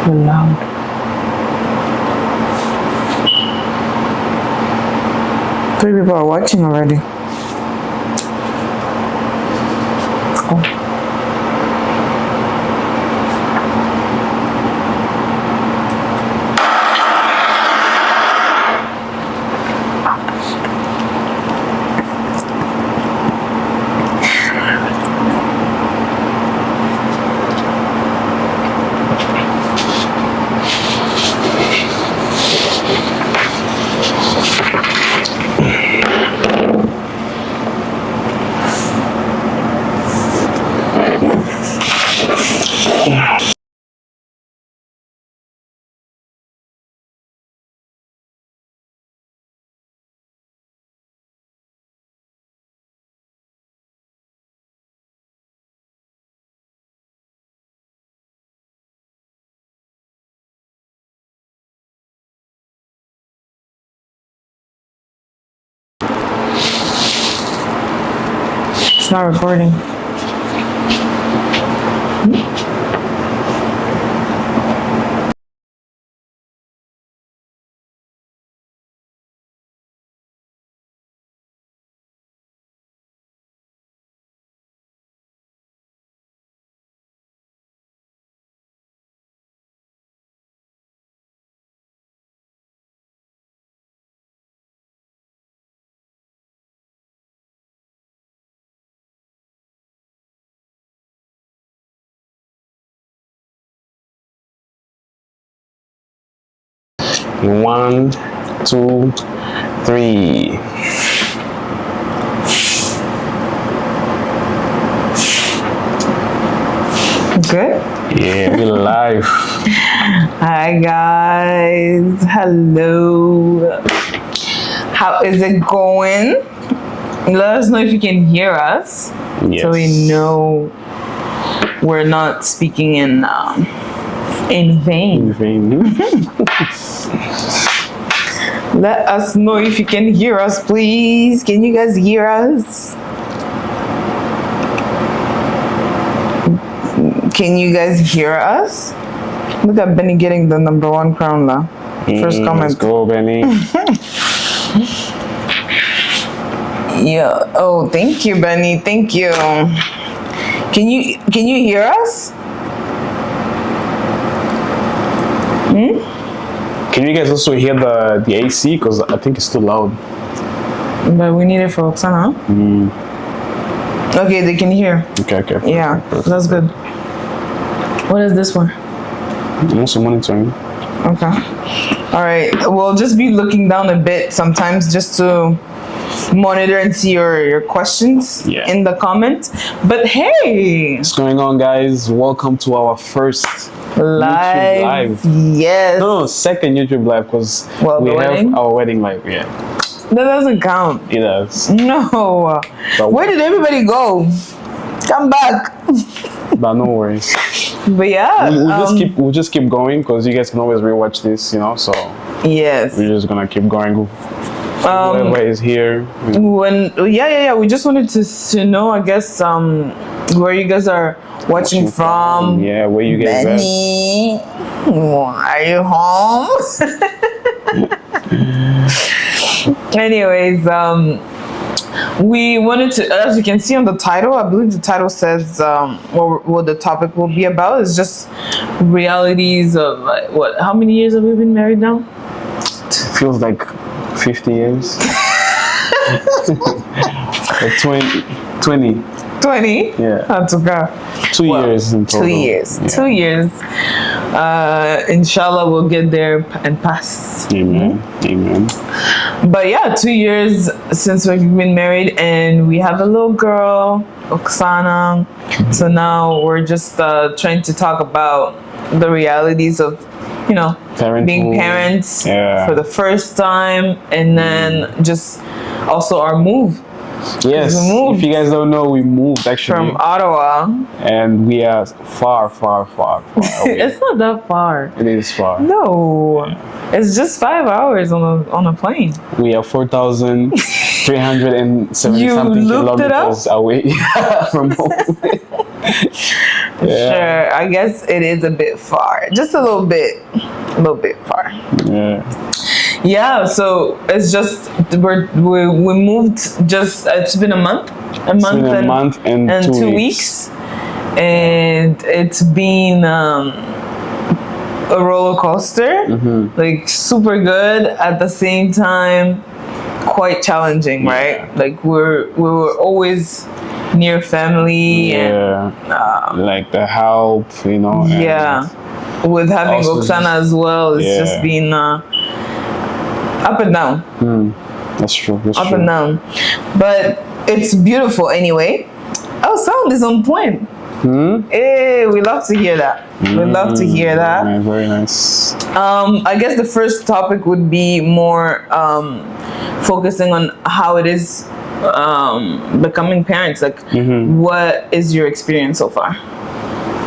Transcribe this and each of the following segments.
We're loud. Three people are watching already. Oh. It's not recording. One, two, three. Good? Yeah, we're live. Hi guys. Hello. How is it going? Let us know if you can hear us. Yes. So we know we're not speaking in vain. Let us know if you can hear us, please. Can you guys hear us? Can you guys hear us? Look at Benny getting the #1 crown now. First comment. Let's go, Benny. Yeah. Oh, thank you, Benny. Thank you. Can you hear us? Can you guys also hear the AC? Because I think it's too loud. But we need it for Oksana. Okay, they can hear. Okay. Yeah, that's good. What is this for? I'm also monitoring. Okay. All right. We'll just be looking down a bit sometimes just to monitor and see your questions in the comments. But hey, What's going on, guys? Welcome to our first live. YouTube live. Yes. No, second YouTube live because we have our wedding live. Yeah. That doesn't count. It does. No. But where did everybody go? Come back. But no worries. But yeah, we'll just keep going because you guys can always rewatch this, you know. So yes, we're just gonna keep going. Whoever is here. We just wanted to know, I guess, where you guys are watching from. Yeah, where you guys Benny, are you home? Anyways, we wanted to, as you can see on the title, I believe the title says what the topic will be about is just realities of how many years have we been married now? It feels like 50 years. 20. 20? Yeah. 2 years in total. 2 years. Yeah. 2 years. Inshallah, we'll get there and pass. Amen. Amen. But yeah, 2 years since we've been married, and we have a little girl, Oksana. So now we're just trying to talk about the realities of, being parents for the first time, and then just also our move. Yes, if you guys don't know, we moved actually from Ottawa, and we are far away. It's not that far. It is far. No, it's just 5 hours on a plane. We are 4,370 something kilometers away from home. Yeah. Sure, I guess it is a bit far. Just a little bit far. Yeah. Yeah, so it's just we moved just it's been a month, It's been a month and 2 weeks, and it's been a roller coaster, like super good at the same time, quite challenging, right? Like we were always near family and like the help, you know. And yeah, with having also Oksana as well, it's yeah. just been up and down. That's true. That's Up true. and down, but it's beautiful anyway. Our sound is on point. Hey, we love to hear that. We love to hear that. Yeah, very nice. I guess the first topic would be more focusing on how it is becoming parents. Like, what is your experience so far?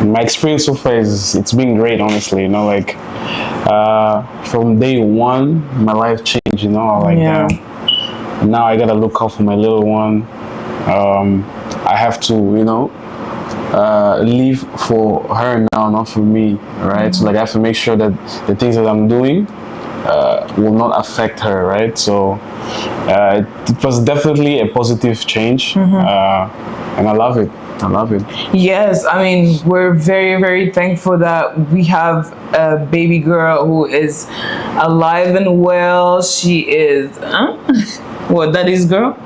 My experience so far it's been great, honestly. You know, like from day one, my life changed. You know, like now I gotta look out for my little one. I have to, you know, live for her now, not for me, right? So like I have to make sure that the things that I'm doing will not affect her, right? So it was definitely a positive change, and I love it. I love it. Yes, I mean, we're very, very thankful that we have a baby girl who is alive and well. She is, what, daddy's girl?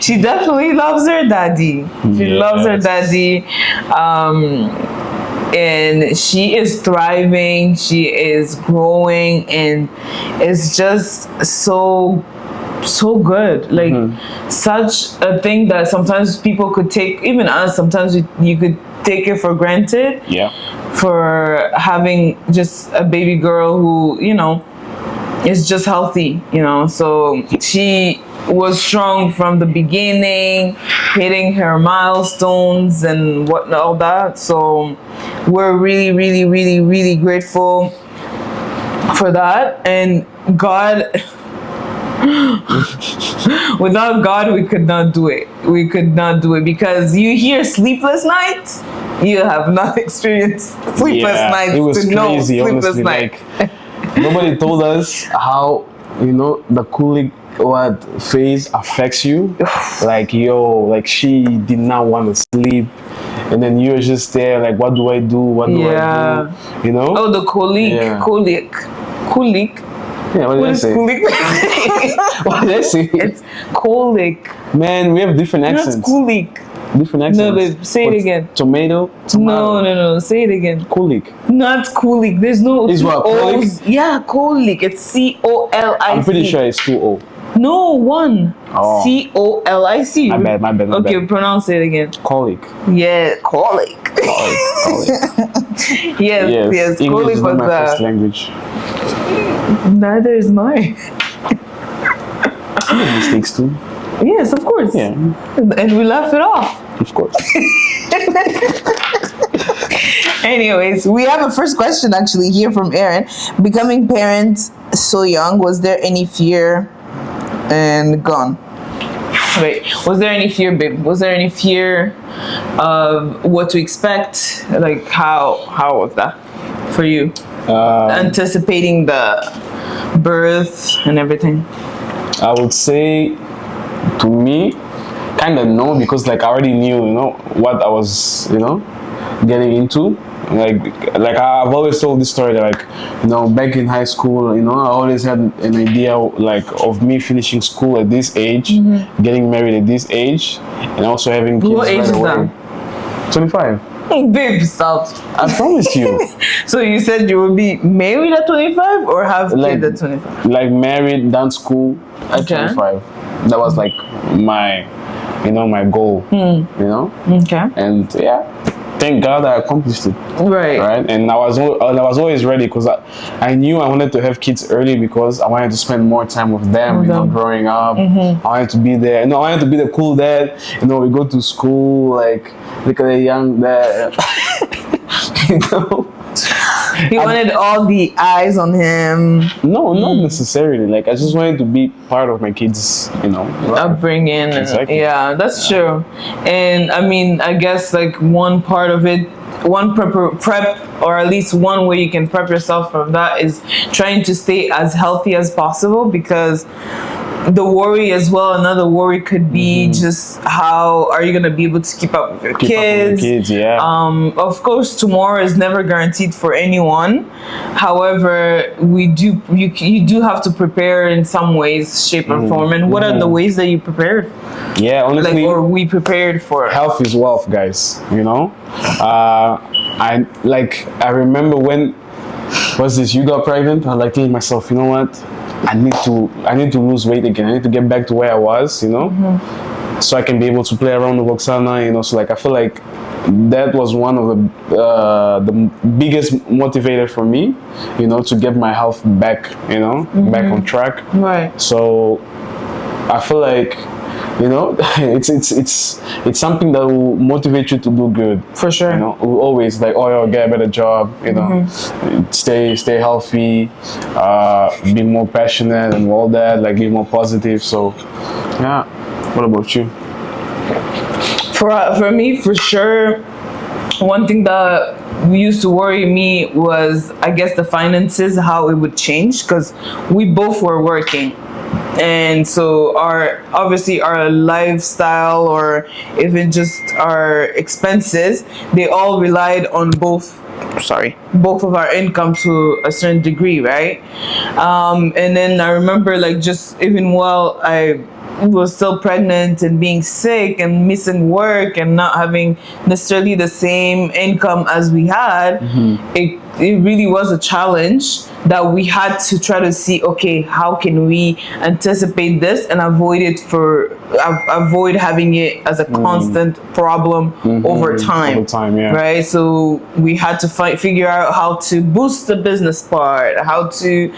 She definitely loves her daddy. She loves her daddy. And she is thriving. She is growing, and it's just so good. Like such a thing that sometimes people could take, even us, sometimes you could take it for granted. Yeah. For having just a baby girl who, you know, is just healthy, you know. So she was strong from the beginning, hitting her milestones and all that. So we're really, really, really, really grateful for that. And God, without God, we could not do it. We could not do it, because you hear sleepless nights, you have not experienced sleepless nights. It was to know crazy, sleepless honestly. night. Like nobody told us how, you know, the cooling what phase affects you. Like she did not want to sleep, and then you're just there like, what do I do? What do I do? You know? Oh, the colic. Yeah, what did I say? Colic? What did I say? It's colic. Man, we have different accents. That's colic. Different accents. No, babe, say it again. Tomato. No. Say it again. Colic. Not colic. There's no. Is what, colic? Yeah, colic. It's COLIC. I'm pretty sure it's 2O. No, one. Oh. COLIC. My bad. Okay, pronounce it again. Colic. Yeah, colic. Colic. Yes. English Colic is not was my first language. Neither is mine. I make mistakes too. Yes, of course. Yeah, And we laugh it off. of course. Anyways, we have a first question actually here from Aaron. Becoming parents so young, was there any fear? And gone. Wait, was there any fear, babe? Was there any fear of what to expect? Like how was that for you? Anticipating the birth and everything. I would say, to me, kind of no, because like I already knew, you know, what I was, you know, getting into. Like I've always told this story that, like, you know, back in high school, you know, I always had an idea like of me finishing school at this age, getting married at this age, and also having kids. What age right is away. that? 25. Babe, stop. I promised you. So you said you would be married at 25 or have Like- kids at 25? Like married, done school at Okay. 25. That was like my, you know, my goal. You know, Okay. and yeah, thank God I accomplished it. Right. Right, and I was always ready, because I knew I wanted to have kids early, because I wanted to spend more time with them, you know, growing up. I wanted to be there. You know, I wanted to be the cool dad. You know, we go to school, like, look at the young dad. You know, He wanted all the eyes on him, No, not necessarily. Like I just wanted to be part of my kids, life. upbringing. Exactly. Yeah, that's true. And I mean, I guess like one part of it, one prep, or at least one way you can prep yourself from that is trying to stay as healthy as possible, because the worry as well, another worry could be just how are you going to be able to keep up with your Keep up with kids. the kids, yeah. Of course, tomorrow is never guaranteed for anyone. However, you do have to prepare in some ways, shape and form. And what are the ways that you prepared, Yeah, honestly, or we prepared for? health is wealth, guys. I remember when was this? You got pregnant. I like thinking myself, you know what? I need to lose weight again. I need to get back to where I was, so I can be able to play around with Roxana. So like I feel like that was one of the biggest motivator for me, to get my health back, back on track. Right. So I feel like it's something that will motivate you to do good. For sure. Will always like, get a better job, stay healthy, be more passionate and all that, like be more positive. So yeah. What about you? For me, for sure, one thing that used to worry me was, I guess, the finances, how it would change, because we both were working. And so our lifestyle, or even just our expenses, they all relied on both of our income to a certain degree, right? And then I remember, like, just even while I was still pregnant and being sick and missing work and not having necessarily the same income as we had, it really was a challenge that we had to try to see, okay, how can we anticipate this and avoid having it as a constant problem over time. Yeah. Right? So we had to figure out how to boost the business part, how to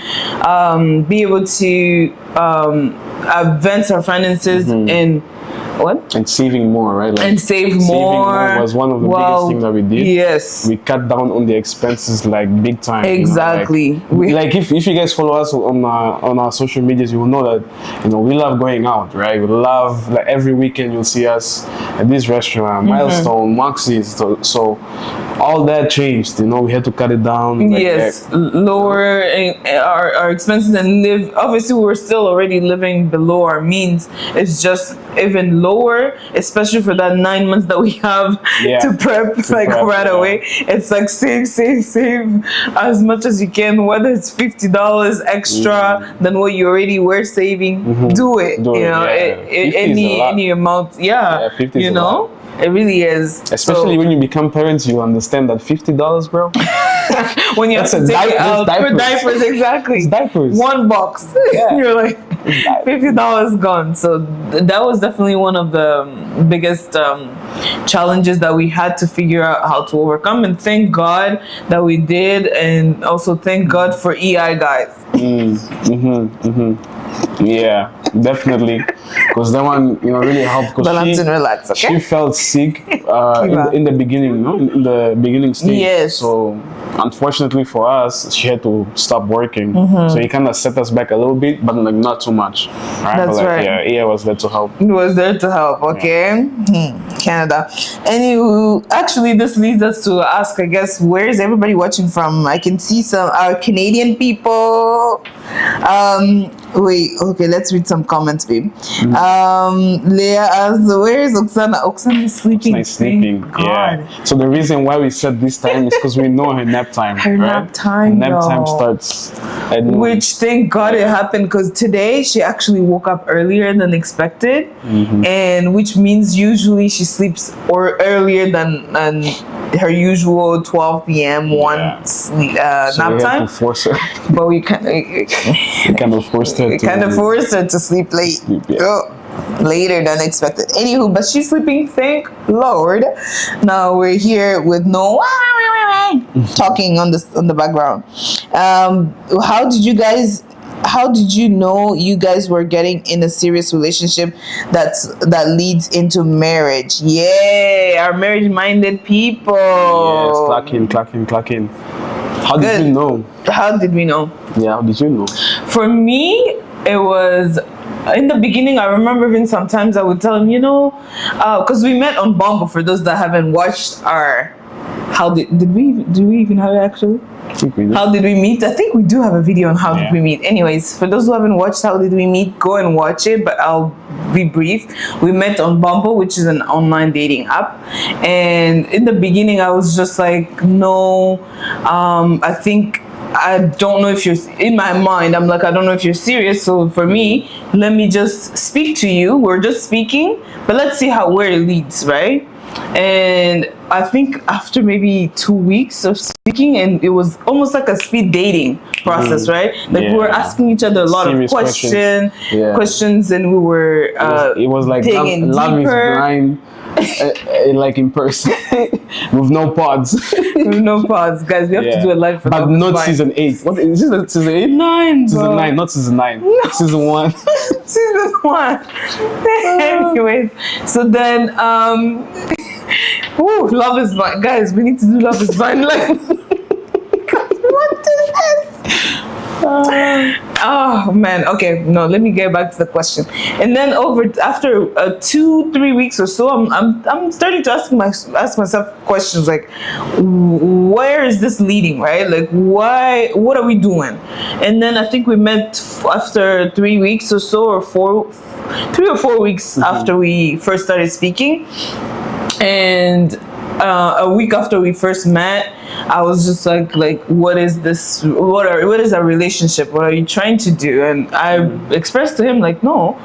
be able to advance our finances in what? And saving more, right? Like, and save saving more was one of the biggest things that we did. Yes. We cut down on the expenses like big time. Exactly. Like if you guys follow us on our social medias, you will know that we love going out, right? We love, like, every weekend you'll see us at this restaurant, Milestone, Moxie's. So all that changed. We had to cut it down. Lower our expenses and live. Obviously, we were still already living below our means. It's just even lower, especially for that 9 months that we have to prep right away. It's like save as much as you can, whether it's $50 extra than what you already were saving. Do it. Any amount. 50 is a lot. It really is. Especially when you become parents, you understand that $50, bro. When you have to take it out for diapers, exactly. It's diapers. One box. Yeah. You're like $50 gone. So that was definitely one of the biggest challenges that we had to figure out how to overcome. And thank God that we did, and also thank God for EI guys. Yeah, definitely, because that one really helped. Balance and relax. Okay. She felt sick in the beginning, in the beginning stage. Yes. So unfortunately for us, she had to stop working. So it kind of set us back a little bit, but like not too much. Right? That's right. Yeah, EA was there to help. It was there to help. Okay. Canada. Anywho, actually, this leads us to ask, I guess, where is everybody watching from? I can see some Canadian people. Wait, okay, let's read some comments, babe. Leah asked, where is Oksana? Oksana is sleeping. Oksana is sleeping, yeah. So the reason why we set this time is because we know her nap time. Nap time, nap time starts at noon. Which, thank God it happened, because today she actually woke up earlier than expected, and which means usually she sleeps earlier than her usual 12 p.m. So nap time. To force her. But we kind of forced her to sleep late. Later than expected. Anywho, but she's sleeping, thank Lord. Now we're here with no talking on the background. How did you know you guys were getting in a serious relationship that leads into marriage? Yay, our marriage-minded people. Yes, clock in. How did Good. you know? How did we know? Yeah, how did you know? For me, it was in the beginning. I remember even sometimes I would tell him, because we met on Bumble. For those that haven't watched our, how did we even have it actually? I think we did. How did we meet? I think we do have a video on how did Yeah. we meet. Anyways, for those who haven't watched How Did We Meet, go and watch it, but I'll be brief. We met on Bumble, which is an online dating app. And in the beginning, I was just like, no, I don't know if you're, in my mind, I'm like, I don't know if you're serious. So for me, let me just speak to you. We're just speaking, but let's see where it leads, right? And I think after maybe 2 weeks of speaking, and it was almost like a speed dating process, right? Like we were Yeah. asking each other a lot Serious of Yeah. questions, and we were It was like digging love is deeper. blind, like in person, with no pods. With no pause, guys. We have to do a live for but Love is not Blind. season 8. What is this? Season 8? 9, Season bro. 9, not season 9. Season 1. Season 1. Anyways, so then Love is Blind, guys. We need to do Love is Blind live. What is this? Oh man, okay, no, let me get back to the question. And then after 2-3 weeks or so, I'm starting to ask myself questions like, where is this leading, right? Like, what are we doing? And then I think we met after 3 weeks or so, or 3 or 4 weeks after we first started speaking. And a week after we first met, I was just like, what is this? What is our relationship? What are you trying to do? And I expressed to him like, no,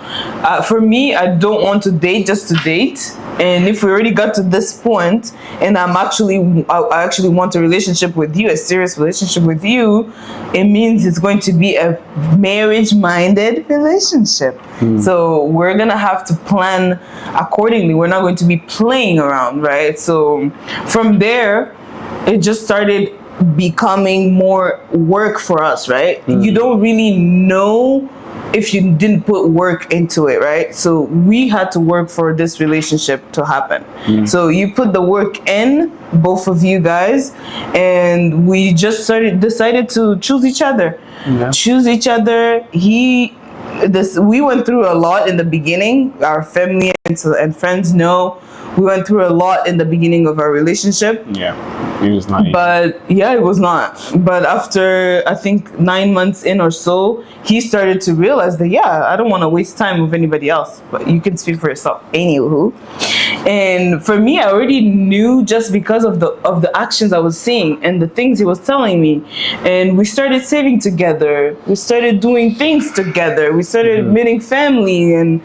for me, I don't want to date just to date. And if we already got to this point, and I actually want a relationship with you, a serious relationship with you, it means it's going to be a marriage-minded relationship. So we're gonna have to plan accordingly. We're not going to be playing around, right? So from there, it just started becoming more work for us, right? You don't really know if you didn't put work into it, right? So we had to work for this relationship to happen. So you put the work in, both of you guys, and we just decided to choose each other. Choose each other. We went through a lot in the beginning. Our family and friends know we went through a lot in the beginning of our relationship. Yeah, it was not easy. But yeah, it was not. But after I think 9 months in or so, he started to realize that I don't want to waste time with anybody else. But you can speak for yourself. Anywho, and for me, I already knew just because of the actions I was seeing and the things he was telling me. And we started saving together. We started doing things together. We started meeting family and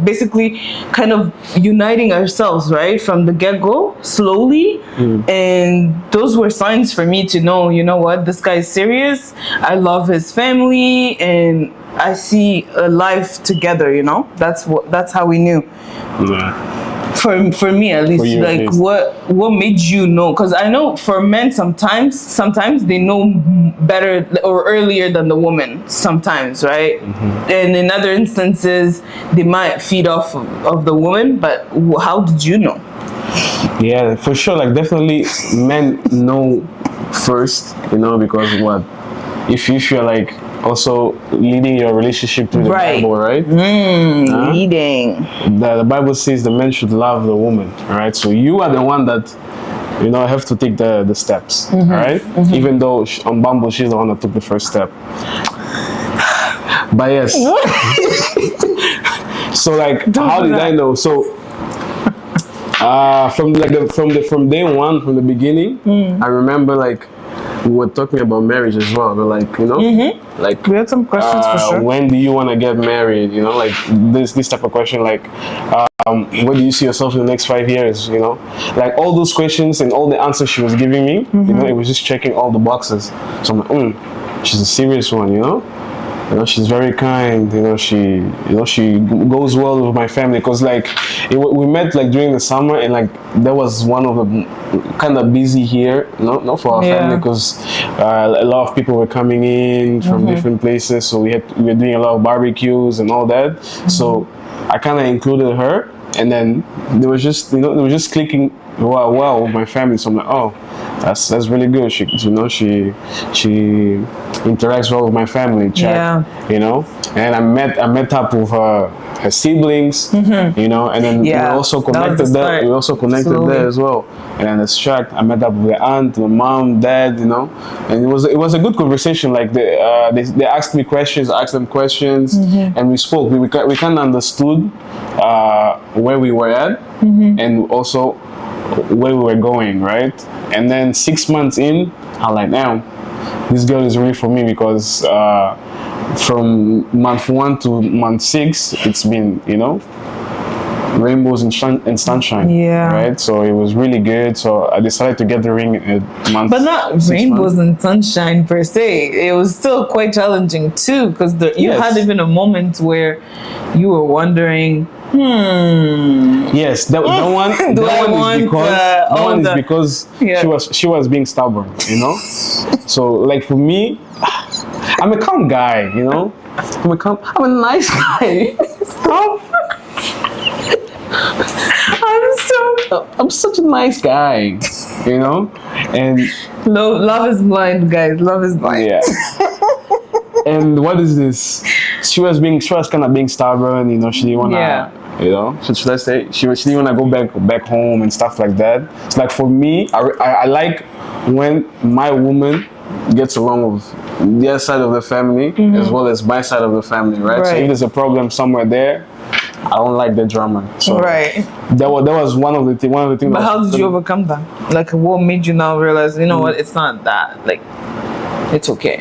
basically kind of uniting ourselves, right, from the get-go, slowly. And those were signs for me to know, you know what, this guy is serious. I love his family, and I see a life together. That's how we knew. For me at least, you at like least. what made you know? Because I know for men sometimes they know better or earlier than the woman sometimes, right? And in other instances they might feed off of the woman. But how did you know? Yeah, for sure. Like definitely, men know first, because if you're like also leading your relationship through the Right. Bible, right? Leading. The Bible says the man should love the woman, right? So you are the one that have to take the steps, right? Even though on Bumble she's the one that took the first step. But yes. So like, how did I know? So from day one, from the beginning, I remember like we were talking about marriage as well. But like like We had some questions for sure. when do you want to get married? Like this type of question. Like where do you see yourself in the next 5 years? Like all those questions and all the answers she was giving me. It was just checking all the boxes. So I'm like, she's a serious one. She's very kind. She goes well with my family. Cause like we met like during the summer, and like that was one of the kind of busy here. Not for our family, because a lot of people were coming in from different places. So we were doing a lot of barbecues and all that. So I kind of included her, and then they were just clicking well with my family. So I'm like, oh, that's really good. She interacts well with my family. Check. Yeah. You know, and I met up with her siblings. You know, and then Yeah, we also that was connected the there. start. We also connected Slowly. there as well. And then it's check. I met up with the aunt, the mom, dad. You know, and it was a good conversation. Like they asked me questions, I asked them questions, and we spoke. We kind of understood where we were at, and also where we were going, right? And then 6 months in, I'm like, damn, this girl is really for me, because from month 1 to month 6, it's been, you know, rainbows and sunshine. Yeah. Right. So it was really good. So I decided to get the ring at month. But not 6 rainbows months. and sunshine per se. It was still quite challenging too, because you Yes. had even a moment where you were wondering, Yes, that one. Do that I one want, is because that all one is the- because Yeah. she was being stubborn. You know. So like for me, I'm a calm guy. You know. I'm a nice guy. stop. I'm such a nice guy. You know. And Love is blind, guys. Love is blind. yeah. And what is this? She was kind of being stubborn, you know. She didn't wanna, Yeah. you know. Should I say she didn't wanna go back home and stuff like that. It's like for me, I like when my woman gets along with their side of the family as well as my side of the family, right? So Right. if there's a problem somewhere there, I don't like the drama. So Right. that was one of the things. But how did you overcome that? Like, what made you now realize, you know what, it's not that. Like, it's okay.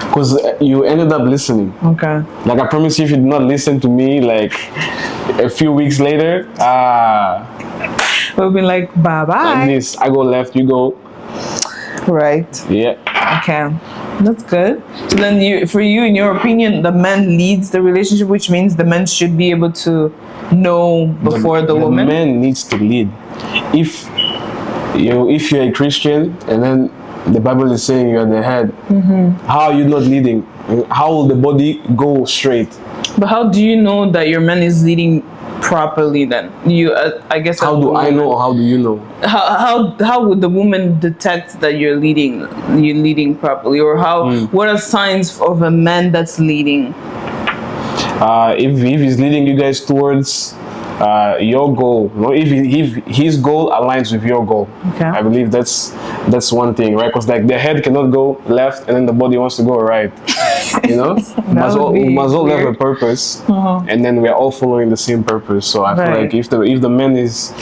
Because you ended up listening. Okay. Like I promise you, if you did not listen to me, like a few weeks later, We'll be like, bye like bye. this, I go left, you go, Right. yeah. Okay. That's good. So then for you, in your opinion, the man leads the relationship, which means the man should be able to know before the woman. man needs to lead. If you're a Christian and then the Bible is saying you're the head, how are you not leading? How will the body go straight? But how do you know that your man is leading properly then? I guess. How do I know, or how do you know? How would the woman detect that you're leading properly, or what are signs of a man that's leading? If he's leading you guys towards your goal, you know, if his goal aligns with your goal, Okay. I believe that's one thing, right? Because like the head cannot go left and then the body wants to go right. You know, we must all have a weird. purpose, and then we're all following the same purpose. So I feel Right. like if the man is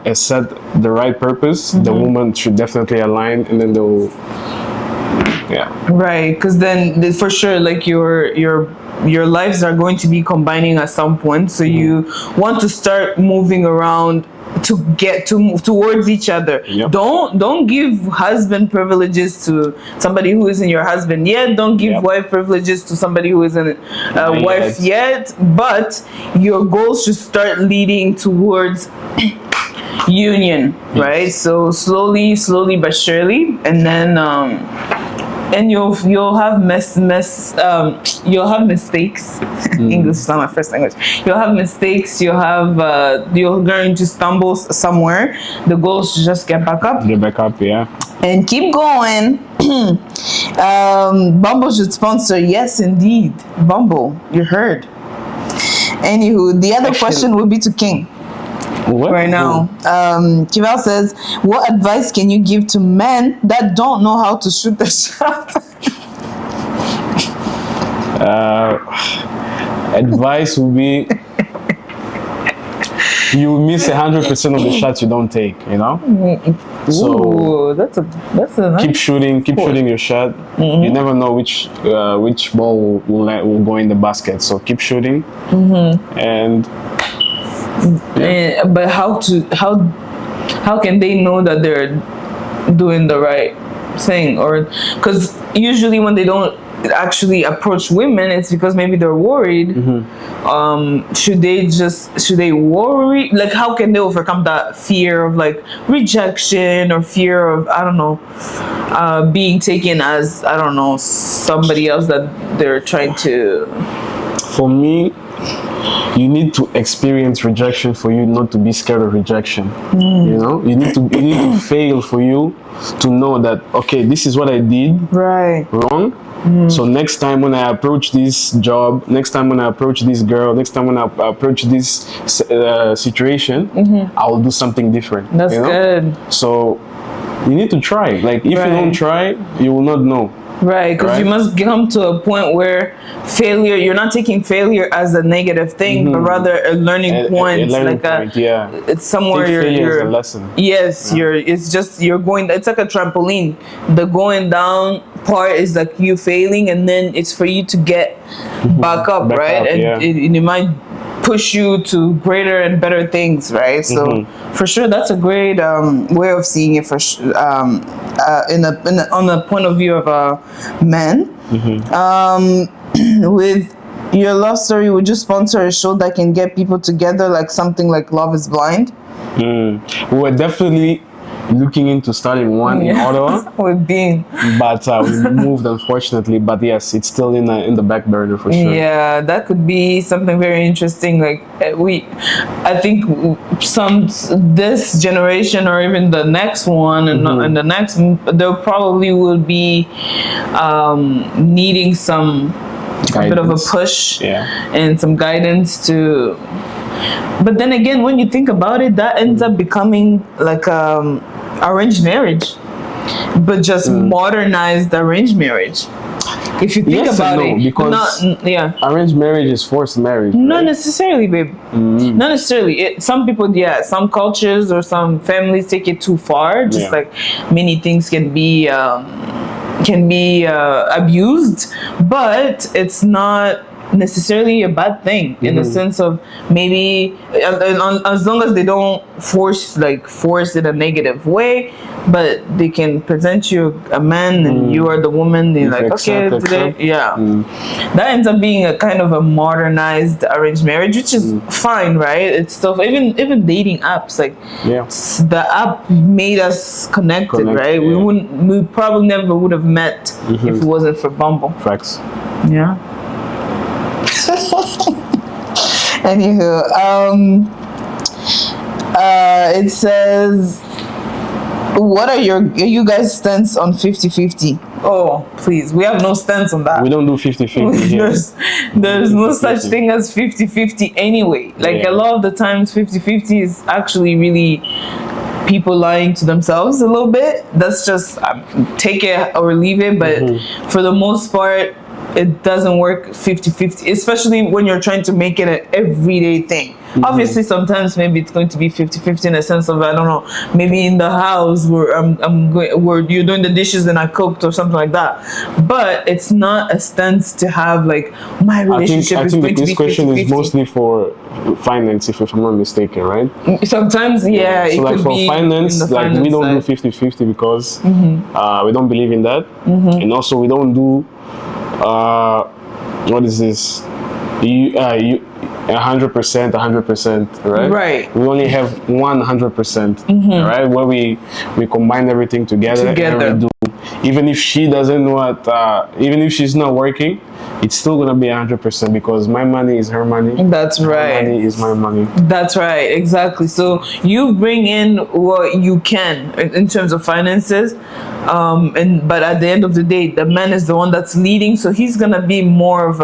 has set the right purpose, the woman should definitely align, and then they'll, yeah. Right, because then for sure, like your lives are going to be combining at some point. So you want to start moving around to get to move towards each other. Yep. Don't give husband privileges to somebody who isn't your husband yet. Don't give Yep. wife privileges to somebody who isn't a Not wife yet. But your goals should start leading towards union, right? So slowly but surely, and then and you'll have you'll have mistakes. English is not my first language. You'll have mistakes. You're going to stumble somewhere. The goal is to just get back up Get back up, yeah. and keep going. Bumble should sponsor. Yes, indeed, Bumble. You heard. Anywho, the other Actually- question would be to King What? right now. Kival says, what advice can you give to men that don't know how to shoot the shot? Advice would be, you miss 100% of the shots you don't take, you know. So Ooh, that's a nice. keep shooting your shot. You never know which ball will go in the basket. So keep shooting, and But how can they know that they're doing the right thing? Or because usually when they don't actually approach women, it's because maybe they're worried. Should they worry? Like, how can they overcome that fear of like rejection or fear of, I don't know, being taken as, I don't know, somebody else that they're trying to. for me, you need to experience rejection for you not to be scared of rejection. You know, you need to fail for you to know that, okay, this is what I did Right. wrong. So next time when I approach this job, next time when I approach this girl, next time when I approach this situation, I will do something different. That's you know? good. So you need to try. Like if you Right. don't try, you will not know. Right, because you Right. must come to a point where failure, you're not taking failure as a negative thing, but rather a learning point. learning Like point, yeah. it's somewhere Take failure as a you're lesson. yes, you're going, it's like a trampoline. The going down part is like you failing, and then it's for you to get back up, Back right? up, And yeah. it might push you to greater and better things, right? So for sure, that's a great way of seeing it. On the point of view of a man, with your love story, would you sponsor a show that can get people together, like something like Love Is Blind? We were definitely looking into starting one in Ottawa, With Bean. but we moved unfortunately. But yes, it's still in the back burner for sure. Yeah, that could be something very interesting. Like I think this generation or even the next one and the next, there probably will be needing some a bit of a Guidance. push Yeah. and some guidance to. But then again, when you think about it, that ends up becoming like arranged marriage, but just modernized arranged marriage. If you think Yes and about no, it, because yeah. arranged marriage is forced marriage. Not right? necessarily, babe. Not necessarily. Some people, some cultures or some families take it too far. Just Yeah. like many things can be abused, but it's not necessarily a bad thing in the sense of maybe as long as they don't force it a negative way, but they can present you a man and you are the woman. They're like, okay, accept. today, that ends up being a kind of a modernized arranged marriage, which is fine, right? It's still even dating apps, like Yeah. the app made us connected, right? yeah. We probably never would have met if it wasn't for Bumble. Facts. Yeah. Anywho, it says, what are you guys' stance on 50-50? Oh, please, we have no stance on that. We don't do 50-50 here. There's no such thing as 50-50 anyway. Like Yeah. a lot of the times 50-50 is actually really people lying to themselves a little bit. That's just take it or leave it, but for the most part it doesn't work 50-50, especially when you're trying to make it an everyday thing. Obviously sometimes maybe it's going to be 50-50 in a sense of, I don't know, maybe in the house where where you're doing the dishes and I cooked or something like that, but it's not a stance to have like my relationship I is think going to this be question 50-50. is mostly for finance, if I'm not mistaken, right? Sometimes it So like could for be finance, in the like we don't side. do 50-50 because we don't believe in that, and also we don't do what is this? 100%, right? Right. We only have 100%, right? Where we combine everything together. And we do. Even if she doesn't know what, even if she's not working, it's still gonna be 100% because my money is her money. That's right. Her money is my money. That's right, exactly. So you bring in what you can in terms of finances, but at the end of the day, the man is the one that's leading, so he's gonna be more of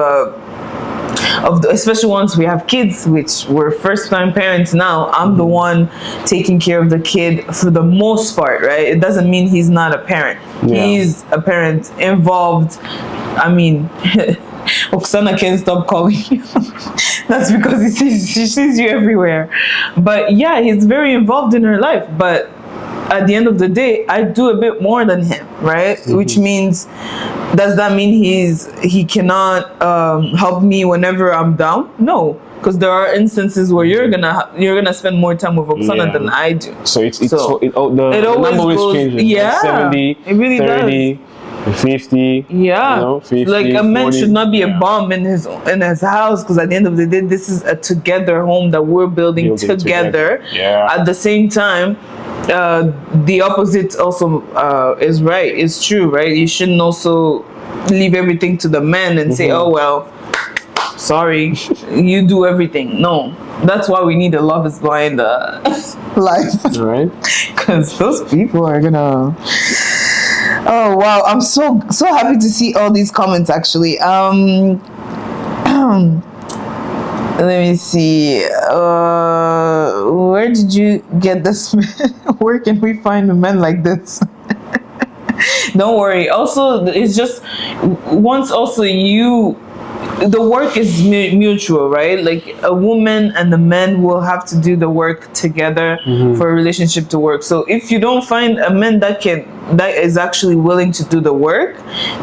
especially once we have kids, which we're first-time parents now. I'm the one taking care of the kid for the most part, right? It doesn't mean he's not a parent. Yeah. He's a parent involved. I mean, Oksana can't stop calling you. That's because she sees you everywhere. But yeah, he's very involved in her life. But at the end of the day, I do a bit more than him, right? Which means, does that mean he cannot help me whenever I'm down? No, because there are instances where you're gonna spend more time with Oksana than I do. So the always number always goes- changes. yeah, Like 70, it really 30, 50. Yeah, You know, 50, like a man 40, should not be a yeah. bomb in his house, because at the end of the day, this is a together home that we're building together. Yeah. At the same time, the opposite also is right. It's true, right? You shouldn't also leave everything to the man and say, "Oh well, sorry, you do everything. No, that's why we need a Love Is Blind life, Right? because those people are gonna. Oh wow, I'm so happy to see all these comments actually. Let me see. Where did you get this? Where can we find men like this? Don't worry. Also, it's just once also the work is mutual, right? Like a woman and the man will have to do the work together for a relationship to work. So if you don't find a man that is actually willing to do the work,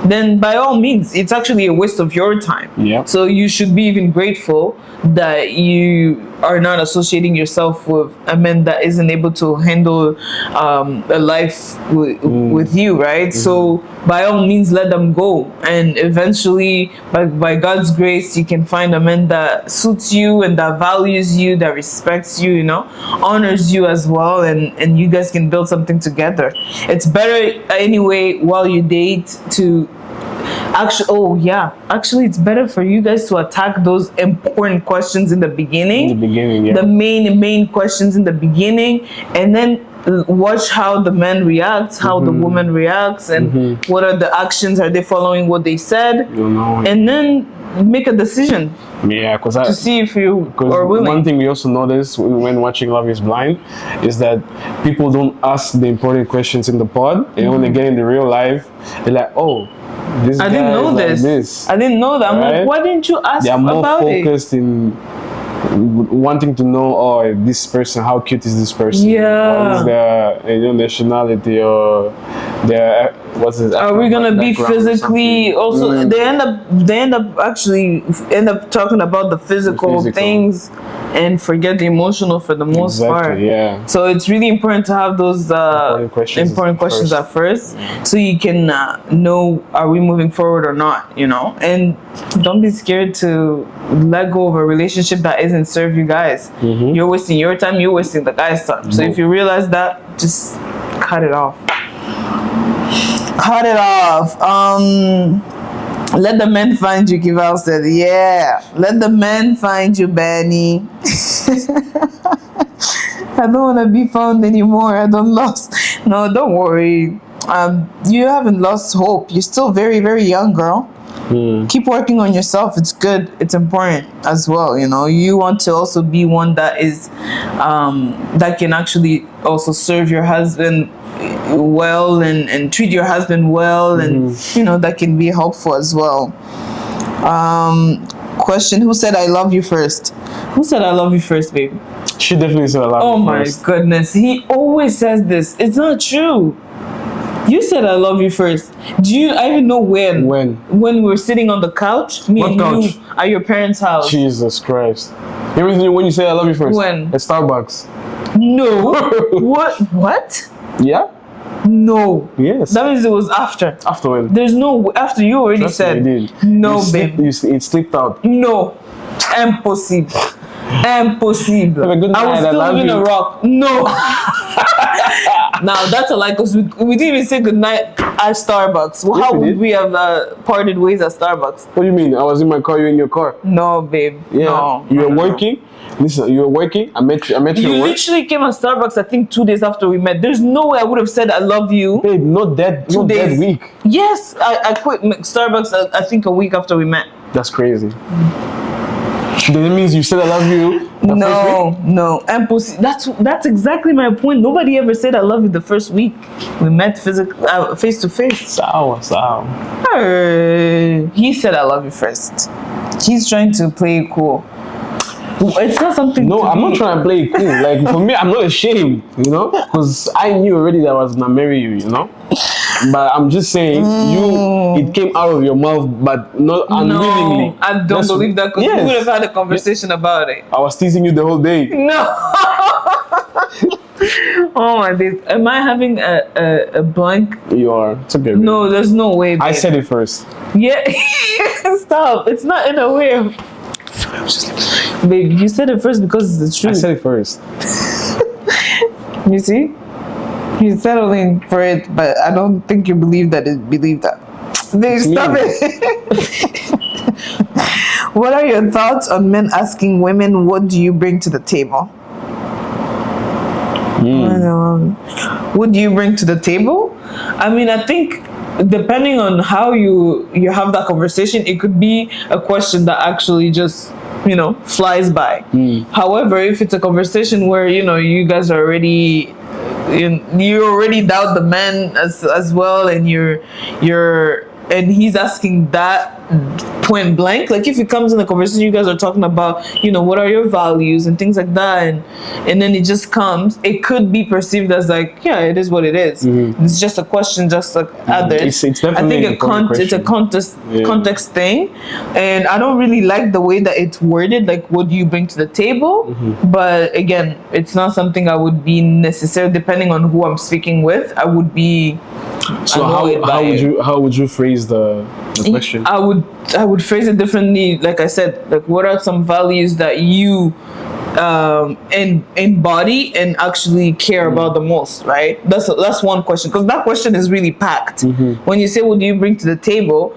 then by all means, it's actually a waste of your time. Yeah. So you should be even grateful that you are not associating yourself with a man that isn't able to handle a life with you, right? So by all means, let them go, and eventually, by God's grace, you can find a man that suits you and that values you, that respects you, honors you as well, and you guys can build something together. It's better anyway while you date to actually it's better for you guys to attack those important questions in the beginning. The main questions in the beginning, and then watch how the man reacts, how the woman reacts, and what are the actions, are they following what they said, and then make a decision. Yeah, because to see if you are willing. One thing we also notice when watching Love Is Blind is that people don't ask the important questions in the pod, and when they get in the real life, they're like, oh, this I guy didn't know is like this. I didn't know that. I'm right? like, why didn't you ask They are more about focused in wanting to know, oh, this person, how cute is this person? Yeah. What is their nationality, or their what's it? Are we gonna be background or physically something? also? They end up actually talking about the physical things and forget the emotional for the most part. Yeah. So it's really important to have those important questions at first, so you can know, are we moving forward or not? And don't be scared to let go of a relationship that isn't serve you guys. You're wasting your time. You're wasting the guy's time. So if you realize that, just cut it off. Cut it off. Let the men find you, Kival said. Yeah. Let the men find you, Benny. I don't want to be found anymore. I don't lost. No, don't worry. You haven't lost hope. You're still very, very young, girl. Keep working on yourself. It's good. It's important as well. You want to also be one that is that can actually also serve your husband well and treat your husband well, and that can be helpful as well. Question: who said I love you first? Who said I love you first, babe? She definitely said I love you first. Oh my goodness, he always says this. It's not true. You said I love you first. I even know when? When we were sitting on the couch, me and you at your parents' house. Jesus Christ. When you say I love you first? When? At Starbucks. No. What? Yeah? No. Yes. That means it was after. After when? There's no after. You already Trust said. me, I did. No, babe. It slipped out. No. Impossible. Impossible. Have a good night. I was still living a rock. No. Now that's a lie, because we didn't even say goodnight at Starbucks. Well, how would we have parted ways at Starbucks? What do you mean? I was in my car, you in your car. No, babe. Yeah. No. You were working. Listen, you were working. I met you. You at work. literally came at Starbucks, I think 2 days after we met. There's no way I would have said I love you. Babe, not that 2 days. That week. Yes, I quit Starbucks, I think a week after we met. That's crazy. Then it means you said I love you the first week? No. Impossible. That's exactly my point. Nobody ever said I love you the first week we met face to face. Sour. He said I love you first. He's trying to play it cool. It's not something. No, I'm not trying to play it cool. Like, for me, I'm not ashamed, because I knew already that I was gonna marry you, But I'm just saying, it came out of your mouth, but not unwillingly. No, I don't believe that, because we would have had a conversation about it. I was teasing you the whole day. No. Oh my days. Am I having a blank? You are. It's okay. Babe. No, there's no way, babe. I said it first. Yeah. Stop. It's not in a way. Babe, you said it first because it's the truth. I said it first. You see? He's settling for it, but I don't think you believe that. Babe, stop it. What are your thoughts on men asking women, "What do you bring to the table?" What do you bring to the table? I mean, I think depending on how you have that conversation, it could be a question that actually just flies by. However, if it's a conversation where you guys are already you already doubt the man as well, and and he's asking that point blank. Like if it comes in the conversation, you guys are talking about what are your values and things like that, and then it just comes, it could be perceived as like, yeah, it is what it is. It's just a question, just like others. It's definitely I think it's a question. context thing, and I don't really like the way that it's worded, like what do you bring to the table. But again, it's not something I would be necessary, depending on who I'm speaking with. I would be So how would you phrase the question? I would phrase it differently. Like I said, like what are some values that you embody and actually care about the most, right? That's one question, because that question is really packed. When you say what do you bring to the table,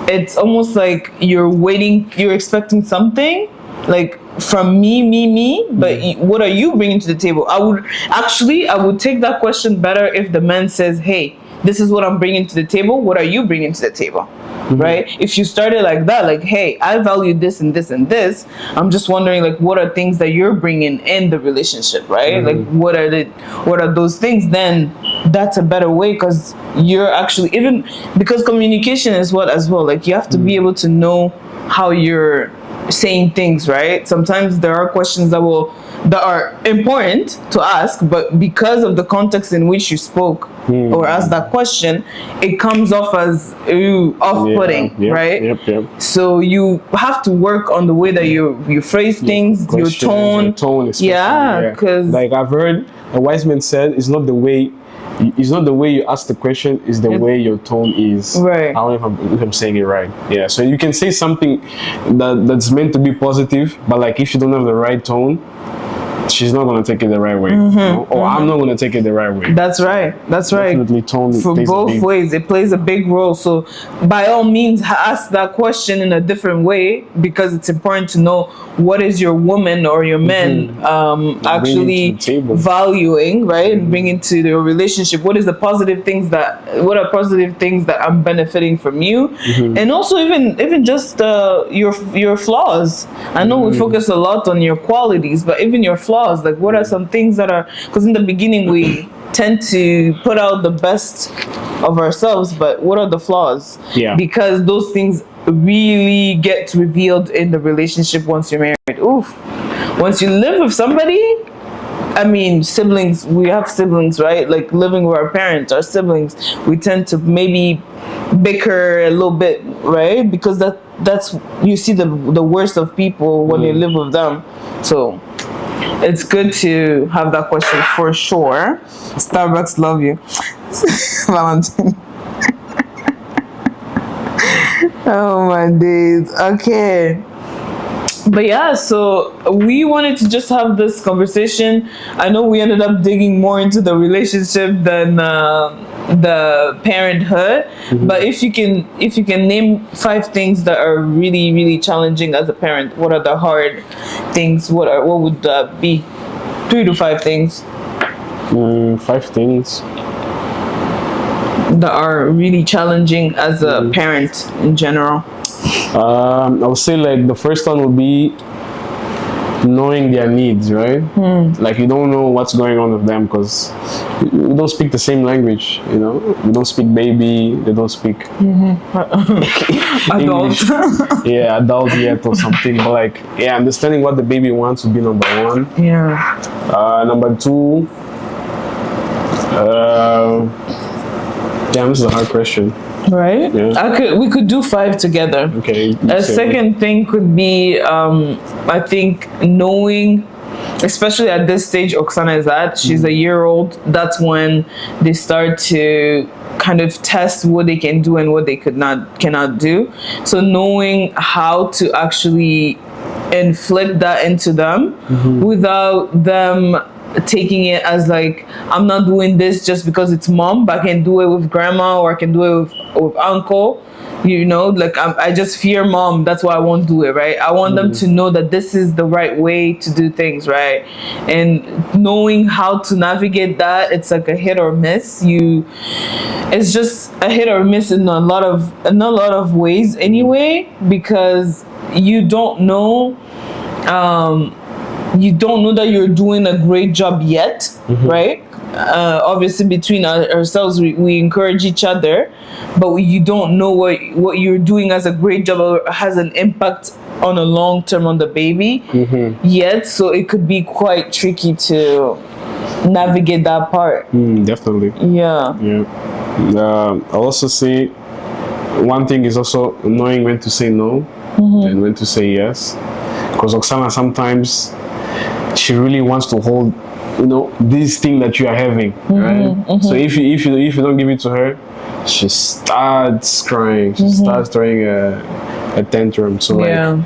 it's almost like you're expecting something like from me, but what are you bringing to the table? I would take that question better if the man says, hey, this is what I'm bringing to the table. What are you bringing to the table? Right? If you started like that, like, hey, I value this and this and this, I'm just wondering, like, what are things that you're bringing in the relationship, right? Like, what are those things? Then that's a better way, because you're actually, even because communication is what as well. Like, you have to be able to know how you're saying things, right? Sometimes there are questions that are important to ask, but because of the context in which you spoke or asked that question, it comes off as off-putting, right? Yep. So you have to work on the way that you phrase things, your tone, especially, because like I've heard a wise man said, it's not the way you ask the question, it's the way your tone is. Right. I don't know if I'm saying it right. Yeah. So you can say something that's meant to be positive, but like if you don't have the right tone, she's not going to take it the right way. Or I'm not going to take it the right way. That's right. Definitely tone for plays both ways, it plays a big role. So by all means, ask that question in a different way, because it's important to know what is your woman or your man actually valuing, right? And bringing to your relationship. What are positive things that I'm benefiting from you? And also even just your flaws. I know we focus a lot on your qualities, but even your flaws, like what are some things that are, because in the beginning we tend to put out the best of ourselves, but what are the flaws? Because those things really get revealed in the relationship once you're married. Once you live with somebody, I mean, siblings, we have siblings, right? Like living with our parents, our siblings, we tend to maybe bicker a little bit, right? Because that's you see the worst of people when you live with them. So it's good to have that question for sure. Starbucks love you. Valentine. Oh my days. Okay. But yeah, so we wanted to just have this conversation. I know we ended up digging more into the relationship than the parenthood. But if you can name 5 things that are really, really challenging as a parent, what are the hard things? What would that be? 3 to 5 things. 5 things that are really challenging as a parent in general. I would say like the first one would be knowing their needs, right? Like you don't know what's going on with them because we don't speak the same language, we don't speak baby, they don't speak English. Adult yet or something, but like understanding what the baby wants would be number 1. Number 2, this is a hard question. Right? We could do 5 together. Okay. A second thing could be, I think, knowing, especially at this stage Oksana is at, she's a year old, that's when they start to kind of test what they can do and what they cannot do. So knowing how to actually inflict that into them without them taking it as like, I'm not doing this just because it's mom, but I can do it with grandma or I can do it with uncle. You know, like I just fear mom, that's why I won't do it, right? I want them to know that this is the right way to do things, right? And knowing how to navigate that, it's like a hit or miss. It's just a hit or miss in a lot of ways anyway, because you don't know that you're doing a great job yet, right? Obviously between ourselves we encourage each other, but you don't know what you're doing as a great job or has an impact on a long term on the baby yet, so it could be quite tricky to navigate that part. Definitely. Yeah. I'll also say one thing is also knowing when to say no and when to say yes, because Oksana sometimes she really wants to hold, you know, this thing that you are having, right? So if you don't give it to her, she starts crying, she starts throwing a tantrum. So like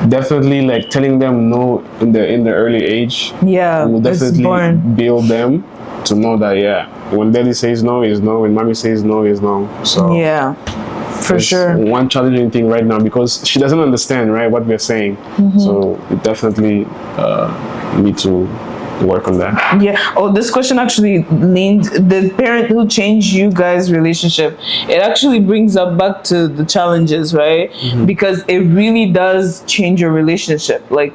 definitely like telling them no in the early age will definitely build them to know that when daddy says no is no, when mommy says no is no. So for sure, one challenging thing right now, because she doesn't understand, right, what we're saying. So we definitely need to work on that. This question actually leaned the parent who changed you guys' relationship. It actually brings up back to the challenges, right? Because it really does change your relationship. Like,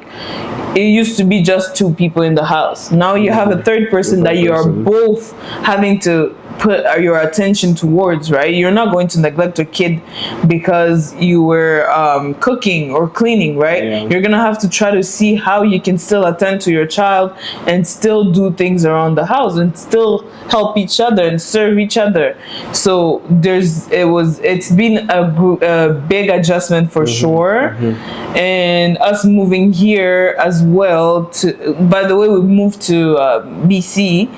it used to be just two people in the house. Now you have a third person that you are both having to put your attention towards, right? You're not going to neglect a kid because you were cooking or cleaning, right? You're gonna have to try to see how you can still attend to your child and still do things around the house and still help each other and serve each other. So it's been a big adjustment for sure. And us moving here as well by the way, we moved to BC,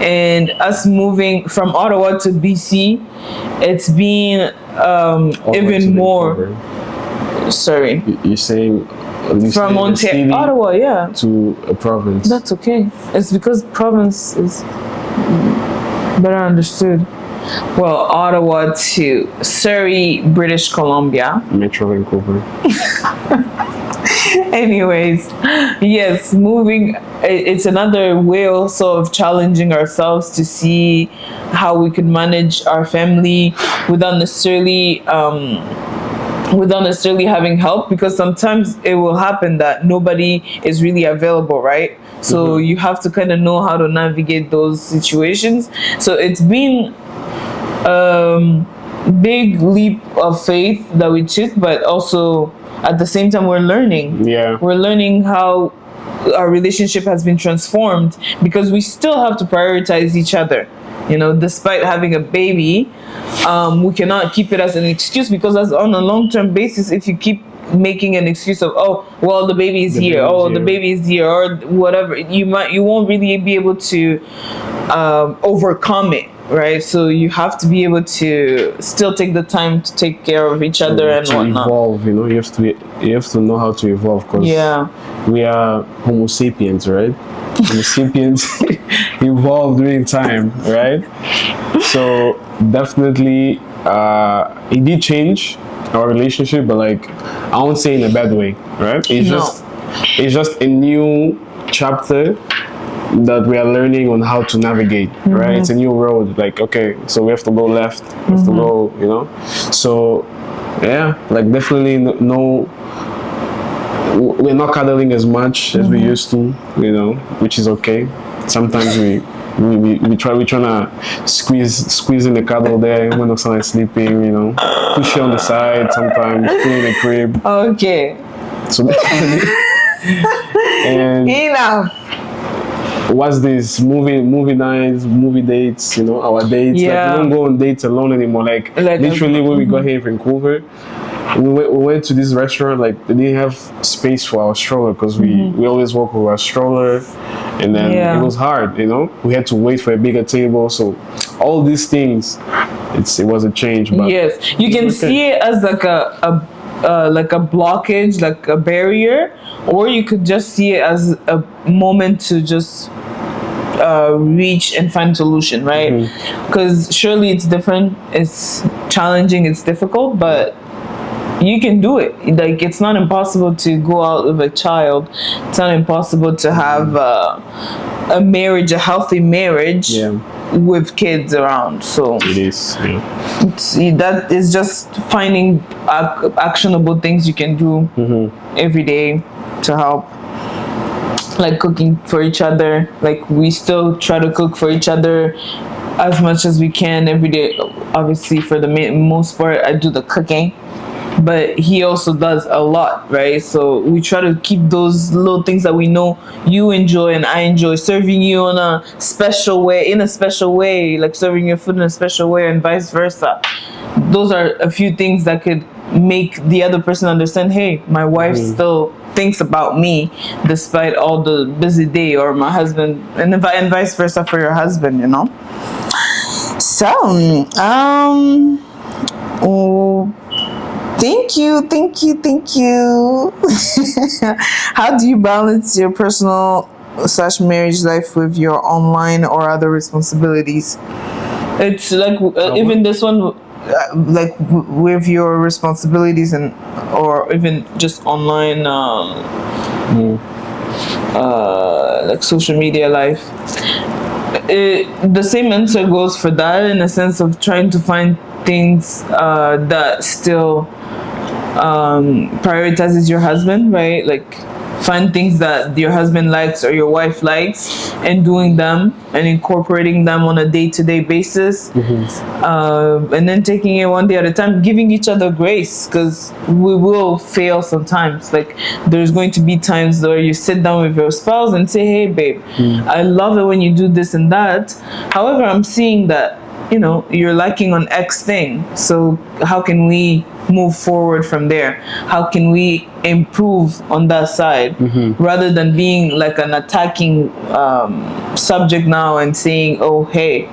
and us moving from Ottawa to BC, it's been even more. Sorry, you're saying from Ontario, Ottawa, to a province. That's okay. It's because province is better understood. Well, Ottawa to Surrey, British Columbia. Metro Vancouver. Anyways, yes, moving, it's another way also of challenging ourselves to see how we could manage our family without necessarily having help, because sometimes it will happen that nobody is really available, right? So you have to kind of know how to navigate those situations. So it's been big leap of faith that we took, but also at the same time we're learning. We're learning how our relationship has been transformed, because we still have to prioritize each other. You know, despite having a baby, we cannot keep it as an excuse, because as on a long-term basis, if you keep making an excuse of, oh well, the baby is here, the baby is here, or whatever, you won't really be able to overcome it, right? So you have to be able to still take the time to take care of each other and whatnot. Evolve, you know, you have to know how to evolve, because we are Homo sapiens, right? Homo sapiens evolved during time, right? So definitely it did change our relationship, but like, I won't say in a bad way, right? It's just a new chapter that we are learning on how to navigate, right? It's a new road. Like, okay, so we have to go left, we have to go, you know. So like definitely no, we're not cuddling as much as we used to, you know, which is okay. Sometimes we trying to squeeze in the cuddle there when Oksana is sleeping, you know, push her on the side sometimes, put her in the crib. Okay. So and enough. What's this movie nights, movie dates, you know, our dates. Like, we don't go on dates alone anymore. Like literally when we got here in Vancouver, we went to this restaurant, like they didn't have space for our stroller, because we always walk with our stroller, and then it was hard, you know, we had to wait for a bigger table. So all these things, it was a change, but yes, you can see it as like a blockage, like a barrier, or you could just see it as a moment to just reach and find solution, right? Because surely it's different, it's challenging, it's difficult, but you can do it. Like, it's not impossible to go out with a child. It's not impossible to have a marriage, a healthy marriage, with kids around. So It is. Yeah. that is just finding actionable things you can do every day to help. Like cooking for each other. Like, we still try to cook for each other as much as we can every day. Obviously, for the most part, I do the cooking, but he also does a lot, right? So we try to keep those little things that we know you enjoy and I enjoy, serving you in a special way, like serving your food in a special way, and vice versa. Those are a few things that could make the other person understand, hey, my wife still thinks about me despite all the busy day, or my husband, and vice versa for your husband, you know. So thank you. How do you balance your personal / marriage life with your online or other responsibilities? It's like even this one, like with your responsibilities, and or even just online, like social media life. The same answer goes for that, in a sense of trying to find things that still prioritizes your husband, right? Like, find things that your husband likes or your wife likes, and doing them and incorporating them on a day-to-day basis, and then taking it one day at a time, giving each other grace, because we will fail sometimes. Like, there's going to be times where you sit down with your spouse and say, hey babe, I love it when you do this and that, however I'm seeing that, you know, you're lacking on X thing, so how can we move forward from there? How can we improve on that side, rather than being like an attacking subject now and saying, oh hey,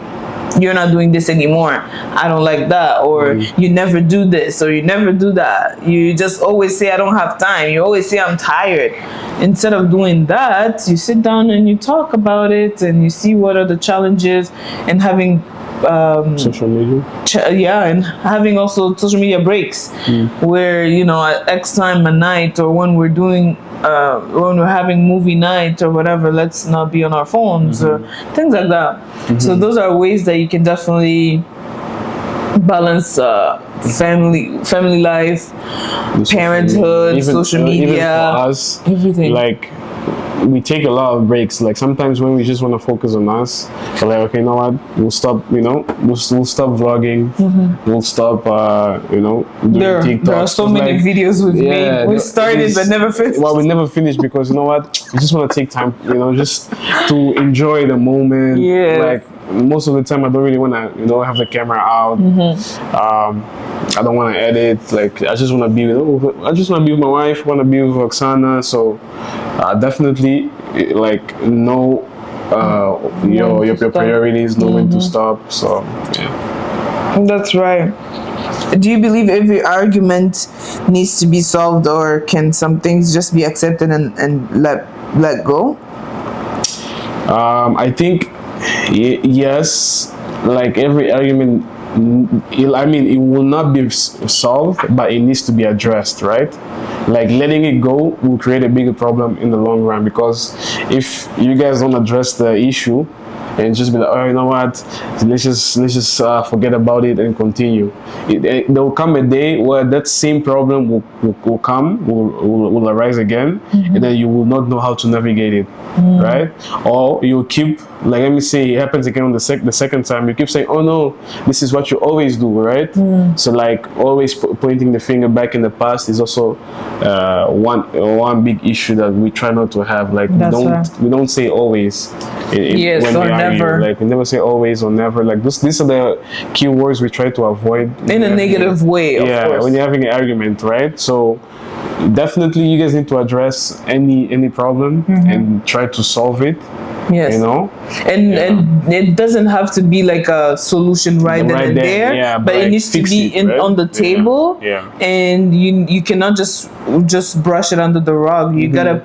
you're not doing this anymore, I don't like that, or you never do this, or you never do that, you just always say I don't have time, you always say I'm tired. Instead of doing that, you sit down and you talk about it, and you see what are the challenges, and having Social media. and having also social media breaks, where, you know, at X time a night, or when we're doing when we're having movie night or whatever, let's not be on our phones, or things like that. So those are ways that you can definitely balance family life, parenthood, even, social even for us, everything. Like, we take a lot of breaks. Like, sometimes when we just want to focus on us, we're like, okay, you know what, we'll stop, you know, we'll stop vlogging, we'll stop doing TikTok. There are so many videos we've made. We started but never finished. Well, we never finished because, you know what, we just want to take time, you know, just to enjoy the moment. Like, most of the time I don't really want to, you know, have the camera out. I don't want to edit. Like, I just want to be with my wife, want to be with Oksana. So definitely, like, know your priorities, know when to stop. So yeah, that's right. Do you believe every argument needs to be solved, or can some things just be accepted and let go? I think yes. Like, every argument, I mean, it will not be solved, but it needs to be addressed, right? Like, letting it go will create a bigger problem in the long run, because if you guys don't address the issue and just be like, oh, you know what, let's just forget about it and continue. There will come a day where that same problem will arise again, and then you will not know how to navigate it, right? Or you'll keep, like, let me say it happens again on the second time, you keep saying, oh no, this is what you always do, right? So, like, always pointing the finger back in the past is also one big issue that we try not to have. Like, we don't say always when we argue. Like, we never say always or never. Like, these are the key words we try to avoid in a negative way, of course. When you're having an argument, right? So definitely you guys need to address any problem and try to solve it. Yes. You know? And it doesn't have to be like a solution right then and there, yeah, but it like, needs to fix be it, right? on the table. Yeah. And you cannot just brush it under the rug. You gotta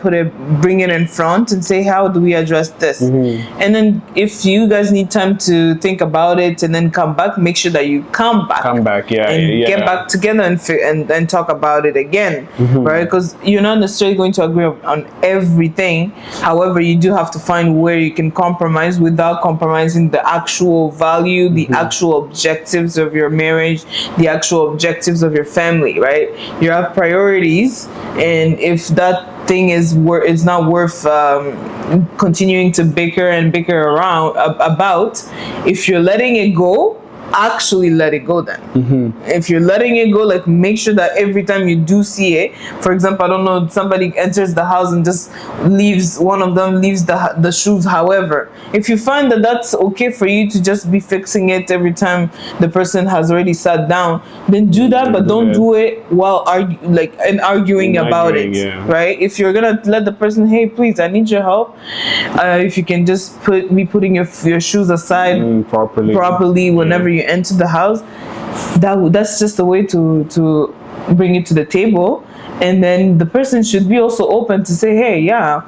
bring it in front and say, how do we address this? And then if you guys need time to think about it and then come back, make sure that you come back Yeah, and get back together and talk about it again, right? Because you're not necessarily going to agree on everything. However, you do have to find where you can compromise without compromising the actual value, the actual objectives of your marriage, the actual objectives of your family, right? You have priorities, and if that thing is it's not worth continuing to bicker and bicker around about, if you're letting it go, actually let it go then. If you're letting it go, like, make sure that every time you do see it, for example, I don't know, somebody enters the house and just leaves, one of them leaves the shoes. However, if you find that that's okay for you to just be fixing it every time the person has already sat down, then do that, but don't do it while arguing about it, right? If you're gonna let the person, hey, please, I need your help, if you can just be putting your shoes aside properly whenever you enter the house, that's just a way to bring it to the table. And then the person should be also open to say, hey, yeah,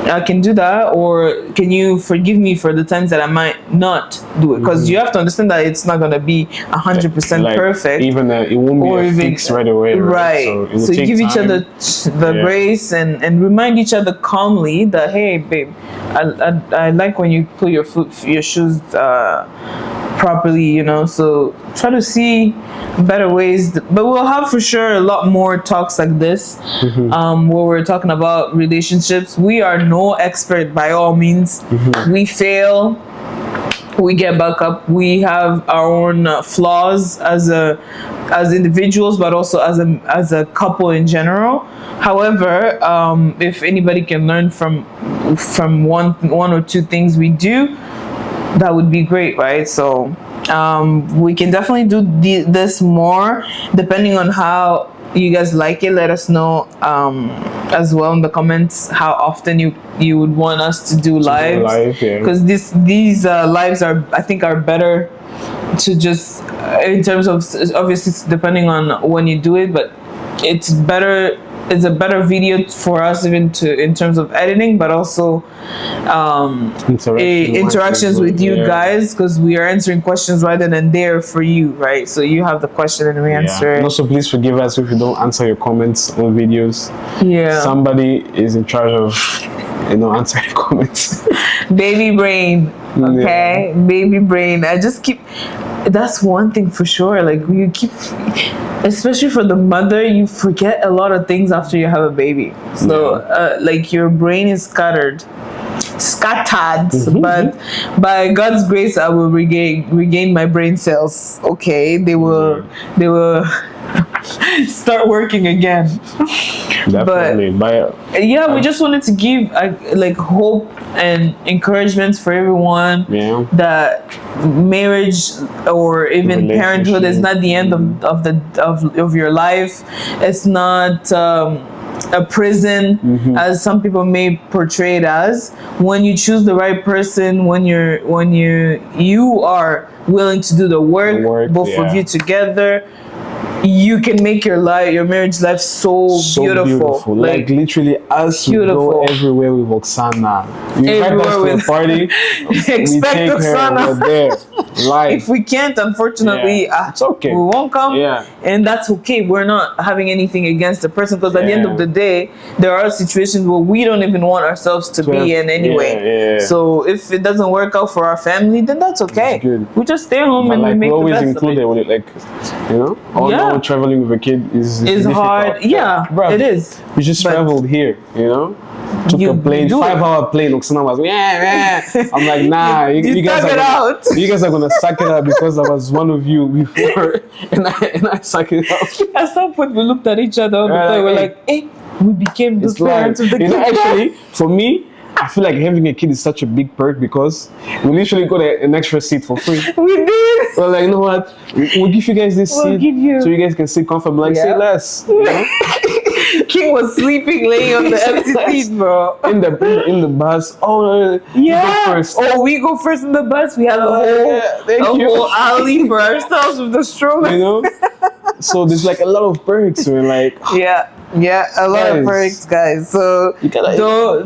I can do that, or can you forgive me for the times that I might not do it? Because you have to understand that it's not going to be 100% perfect. Even it won't be fixed right away. Right. So you give each other the grace and remind each other calmly that, hey, babe, I like when you put your shoes properly, you know. So try to see better ways, but we'll have for sure a lot more talks like this, where we're talking about relationships. We are no expert by all means. We fail, we get back up, we have our own flaws as individuals, but also as a couple in general. However, if anybody can learn from one or two things we do, that would be great, right? So we can definitely do this more, depending on how you guys like it. Let us know as well in the comments how often you would want us to do lives, because these lives are better to just, in terms of, obviously depending on when you do it, but it's a better video for us, even in terms of editing, but also interactions with you guys, because we are answering questions right then and there for you, right? So you have the question and we answer it. And also, please forgive us if we don't answer your comments on videos. Somebody is in charge of answering comments. Baby brain, okay? Baby brain. That's one thing for sure. Like, you keep, especially for the mother, you forget a lot of things after you have a baby. So like, your brain is scattered, but by God's grace, I will regain my brain cells. Okay, they will start working again. Definitely. But yeah, we just wanted to give like hope and encouragement for everyone that marriage or even parenthood is not the end of your life. It's not a prison, as some people may portray it as. When you choose the right person, when you are willing to do the work both of you together, you can make your marriage life so beautiful. Like literally, us we go everywhere with Oksana. You invite us to a party, we take her over there. Live. If we can't, unfortunately, it's okay. We won't come, and that's okay. We're not having anything against the person, because at the end of the day, there are situations where we don't even want ourselves to be in anyway. So if it doesn't work out for our family, then that's okay. We just stay home and we make the best included of it. Like, although traveling with a kid is hard. Bro, it is. We just traveled here, took a plane, 5-hour plane. Oksana was I'm like, nah, you guys are gonna suck it up, because I was one of you before, and I suck it up. At some point, we looked at each other on the plane. We're like, hey, we became the parents of the kid. Actually, for me, I feel like having a kid is such a big perk, because we literally got an extra seat for free. We did. We're like, you know what? We'll give you guys this seat, so you guys can sit comfortably. Like, say less. King was sleeping, laying on the empty seat, bro. in the bus. Oh, you go Yeah. first. Oh, we go first in the bus. We have a whole, yeah, thank a you. whole alley for ourselves with the stroller. You know. So there's like a lot of perks. We're like, Yeah, a lot of Guys. perks, guys. So You gotta-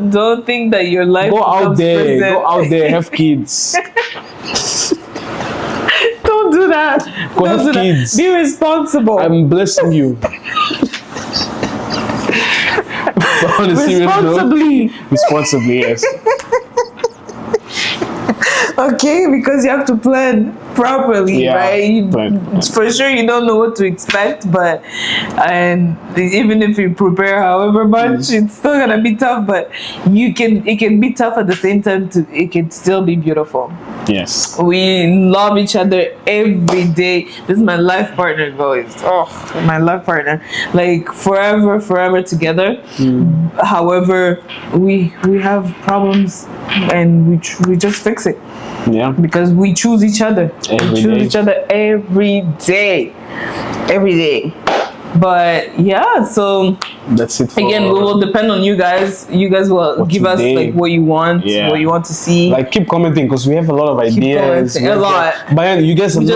don't think that your life go out becomes there, prison. go out there, have kids. Don't do that. Go Don't have do that. kids. Be responsible. I'm blessing you. But on a serious note, responsibly, yes. Okay, because you have to plan properly, Yeah, right? plan. For sure, you don't know what to expect, but and even if you prepare however much, it's still gonna be tough. But it can be tough at the same time. It can still be beautiful. Yes. We love each other every day. This is my life partner, guys. Oh, my life partner. Like forever together. However, we have problems and we just fix it Yeah. because we choose each other. Every we choose day. each other every day. Every day. But yeah, so That's it. For, again, we will depend on you guys. You guys will What give us today. like what you want, Yeah. what you want to see. like keep commenting because we have a lot of ideas. commenting, We a have, lot. But yeah, you guys are We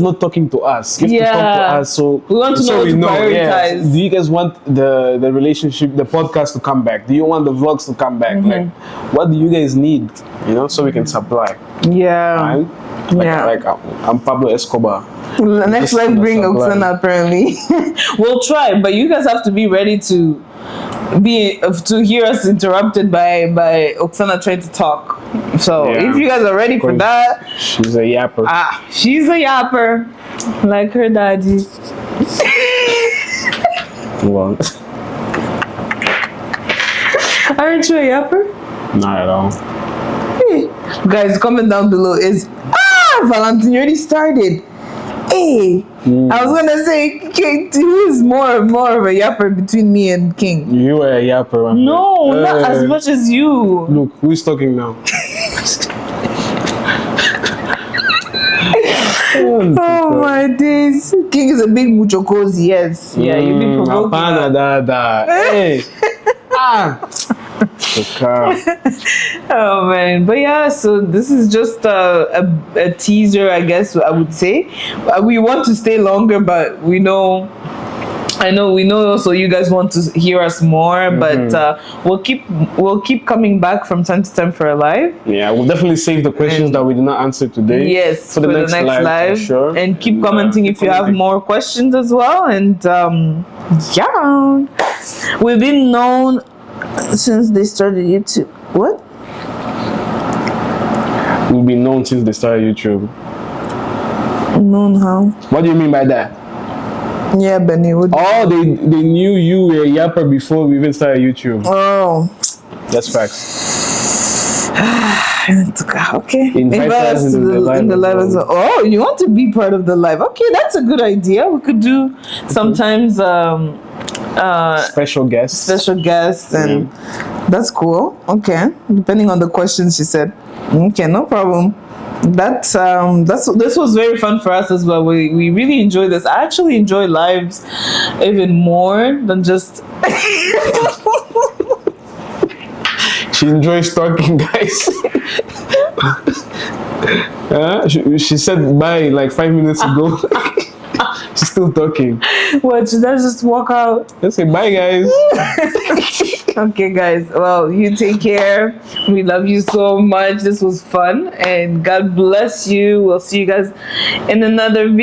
not talking to us. You have to talk to Yeah. us. So We want to know what to prioritize. Do you guys want the relationship, the podcast to come back? Do you want the vlogs to come back? Like, what do you guys need? You know, so we can supply. Yeah. Right? Like I'm Pablo Escobar. Next Just life bring supply. Oksana apparently. We'll try, but you guys have to be ready to hear us interrupted by Oksana trying to talk. So Yeah. if you guys are ready for Cool. that, She's a yapper. she's a yapper, like her daddy. Well, Aren't you a yapper? not at all. Hey. Guys, comment down below. Valentine, you already started. Hey, I was gonna say, King, who is more of a yapper between me and King? You were a yapper. my No, friend. not as much as you. Look, who's talking now? Oh my days. King is a big muchokozi, yes. Yeah, you be provoking. Hapana, da. Hey. Okay. Oh man, but yeah, so this is just a teaser, I guess I would say. We want to stay longer, but we know also you guys want to hear us more, but we'll keep coming back from time to time for a live. Yeah, we'll definitely save the questions that we did not answer today. Yes, for the next live, for sure. And keep commenting if you have more questions as well. And yeah, we've been known since they started YouTube. What? We've been known since they started YouTube. Known how? What do you mean by that? Yeah, Benny. Oh, they knew you were a yapper before we even started YouTube. Oh. That's facts. Okay. Invite us to in the live in the as live as well. well. Oh, you want to be part of the live? Okay, that's a good idea. We could do sometimes Special guests. special guests, and that's cool. Okay, depending on the questions she said. Okay, no problem. This was very fun for us as well. We really enjoy this. I actually enjoy lives even more than just. She enjoys talking, guys. She said bye like 5 minutes ago. She's still talking. What? Should I just walk out? Let's say bye, guys. Okay, guys. Well, you take care. We love you so much. This was fun, and God bless you. We'll see you guys in another video.